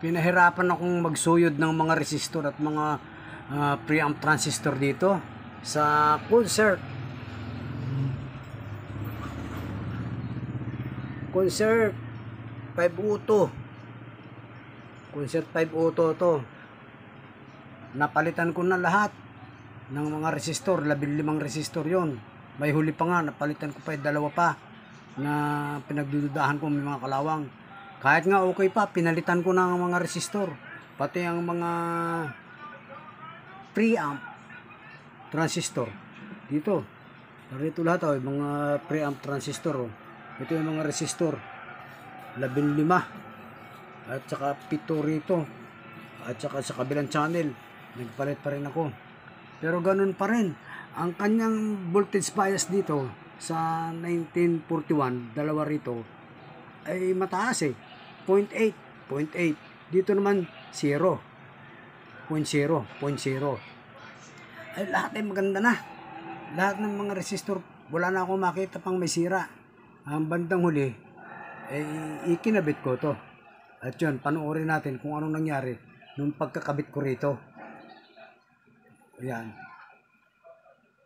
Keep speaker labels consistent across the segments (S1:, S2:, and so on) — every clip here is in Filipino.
S1: Pinahirapan akong magsuyod ng mga resistor at mga preamp transistor dito sa concert 502. Concert 502 to. Napalitan ko na lahat ng mga resistor, 15 resistor yon. May huli pa nga, napalitan ko pa yung dalawa pa na pinagdududahan ko, may mga kalawang. Kahit nga okay pa, pinalitan ko na ang mga resistor, pati ang mga preamp transistor dito. Dito lahat mga preamp transistor. Ito yung mga resistor, 15 at saka 7 rito, at saka sa kabilang channel nagpalit pa rin ako. Pero ganun pa rin ang kanyang voltage bias dito sa 1941, dalawa rito ay mataas 0.8. Dito naman 0.0. Ay lahat ay maganda na. Lahat ng mga resistor, wala na akong makita pang may sira. Ang bandang huli ay ikinabit ko to. At yun, panoorin natin kung anong nangyari nung pagkakabit ko rito. Ayan.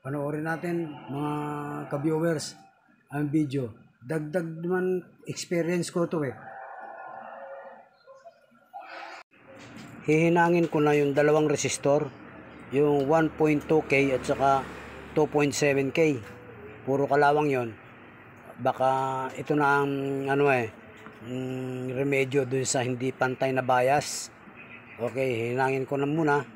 S1: Panoorin natin mga ka-viewers ang video. Dagdag naman experience ko to Hihinangin ko na yung dalawang resistor, yung 1.2K at saka 2.7K. Puro kalawang yon. Baka ito na ang remedyo dun sa hindi pantay na bias. Okay, hihinangin ko na muna.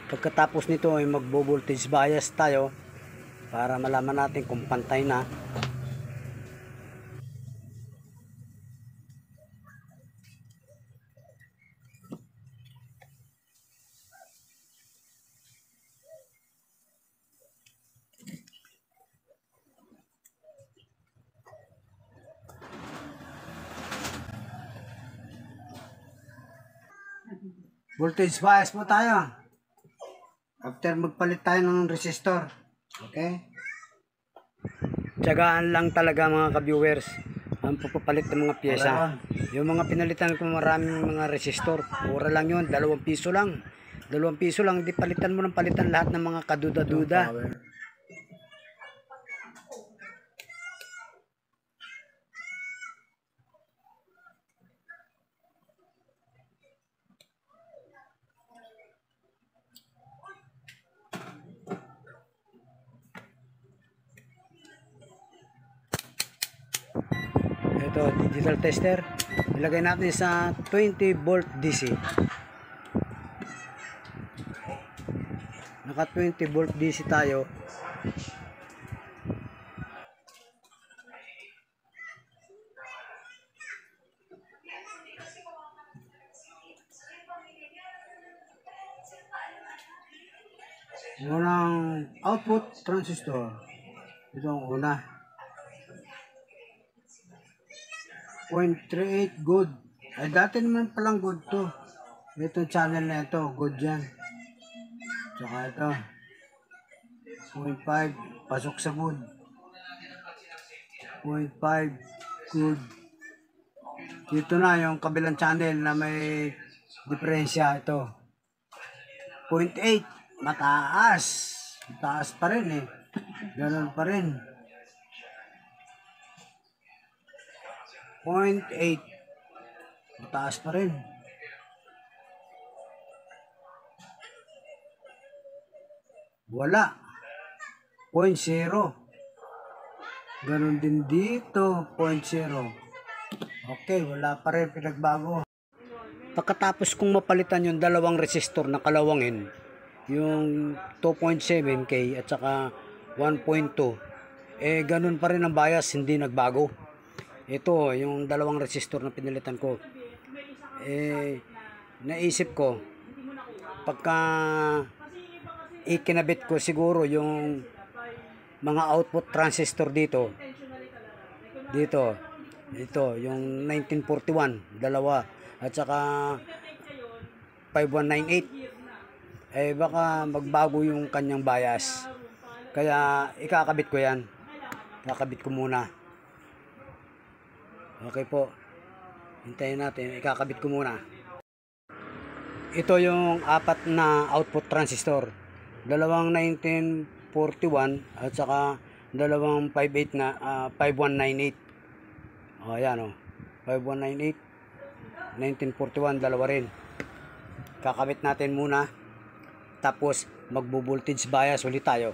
S1: Pagkatapos nito ay magbo-voltage bias tayo para malaman natin kung pantay na. Voltage bias po tayo. After magpalit tayo ng resistor. Okay? Tiyagaan lang talaga mga ka-viewers ang papapalit ng mga pyesa. Yung mga pinalitan ko maraming mga resistor, mura lang yun, 2 piso lang. 2 piso lang, di palitan mo ng palitan lahat ng mga kaduda-duda. Ito, digital tester. Ilagay natin sa 20 volt DC. Naka 20 volt DC tayo. Unang output transistor. Ito ang una. 0.38 good. Ay dati naman palang good to. Ito channel na ito, good yan. Tsaka ito 0.5 pasok sa good. 0.5 good. Dito na yung kabilang channel na may diferensya. Ito 0.8 mataas. Mataas pa rin Ganun pa rin. 0.8 mataas pa rin. Wala. 0.0. Ganun din dito. 0.0. Okay, wala pa rin pinagbago. Pagkatapos kong mapalitan yung dalawang resistor na kalawangin, yung 2.7K at saka 1.2, ganun pa rin ang bias, hindi nagbago. Ito yung dalawang resistor na pinilitan ko. Naisip ko pagka ikinabit ko siguro yung mga output transistor dito ito yung 1941 dalawa at saka 5198, baka magbago yung kanyang bias, kaya ikakabit ko yan. Kakabit ko muna. Okay po, hintayin natin, ikakabit ko muna. Ito yung apat na output transistor, dalawang 1941 at saka dalawang 58 na 5198. Ayan 5198, 1941, dalawa rin. Kakabit natin muna, tapos magbo-voltage bias ulit tayo.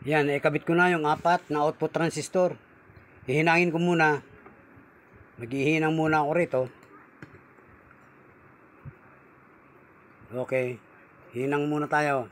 S1: Yan, ikabit ko na yung apat na output transistor. Hihinangin ko muna. Maghihinang muna ako rito. Okay, hinang muna tayo.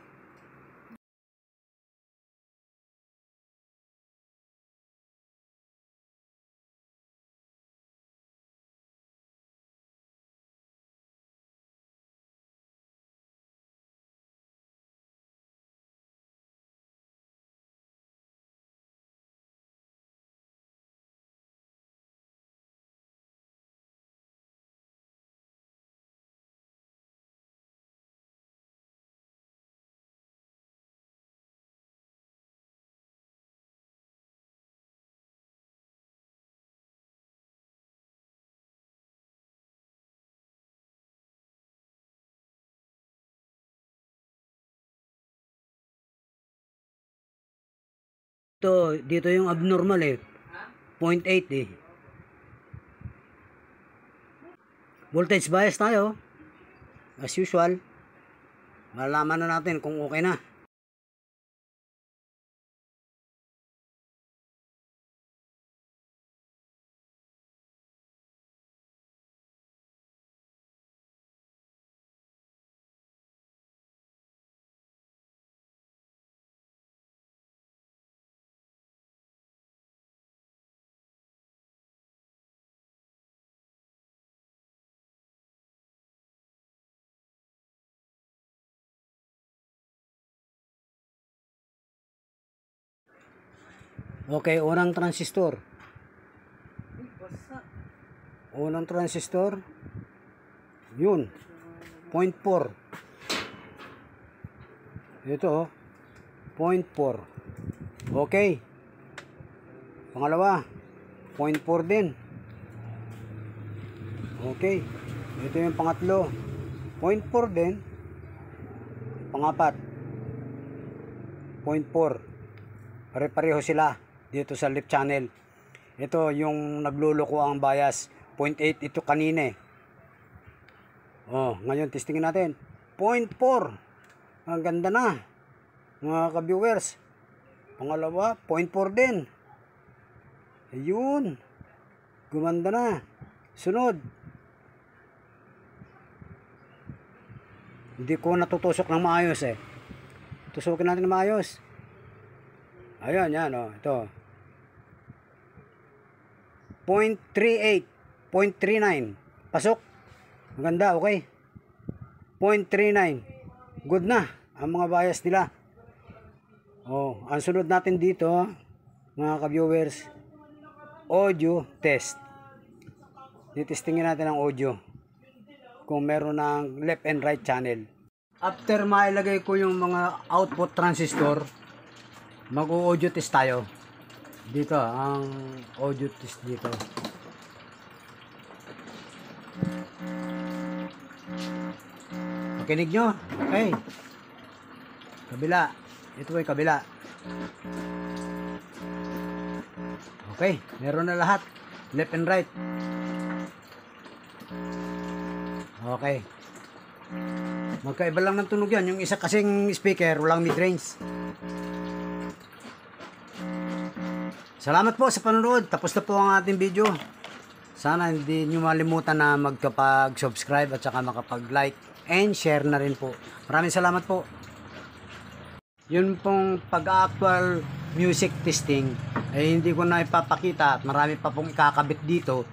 S1: Dito yung abnormal 0.8 Voltage bias tayo. As usual. Malalaman na natin kung okay na. Okay, unang transistor. Yun. 0.4. Ito 0.4. Okay. Pangalawa, 0.4 din. Okay. Ito yung pangatlo. 0.4 din. Pangapat, 0.4. Pare-pareho sila dito sa left channel. Ito yung nagluloko ang bias. 0.8 ito kanina. Ngayon testingin natin. 0.4. Ang ganda na, mga ka-viewers. Pangalawa, 0.4 din. Ayun. Gumanda na. Sunod. Hindi ko natutusok ng maayos Tusukin natin ng maayos. Ayan, yan ito. 0.38, 0.39. Pasok. Maganda, okay. 0.39. Good na ang mga bias nila. Ang sunod natin dito, mga ka-viewers, audio test. Ditestingin natin ang audio. kung meron ng left and right channel. After mailagay ko yung mga output transistor, mag-audio test tayo. Dito, ang audio test dito. Pakinig nyo. Okay. Kabila. Ito ay kabila. Okay. Meron na lahat. Left and right. Okay. Magkaiba lang ng tunog yan. Yung isa kasing speaker, walang mid-range. Salamat po sa panonood. Tapos na po ang ating video. Sana hindi nyo malimutan na magkapag-subscribe at saka makapag-like and share na rin po. Maraming salamat po. Yun pong pag-actual music testing ay hindi ko na ipapakita at marami pa pong ikakabit dito.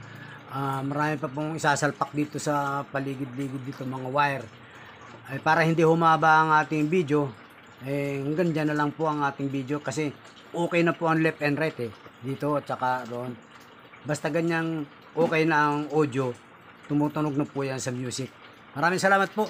S1: Marami pa pong isasalpak dito sa paligid-ligid dito mga wire. Ay para hindi humaba ang ating video, hanggang dyan na lang po ang ating video kasi okay na po ang left and right dito at saka doon. Basta ganyang okay na ang audio, tumutunog na po yan sa music. Maraming salamat po.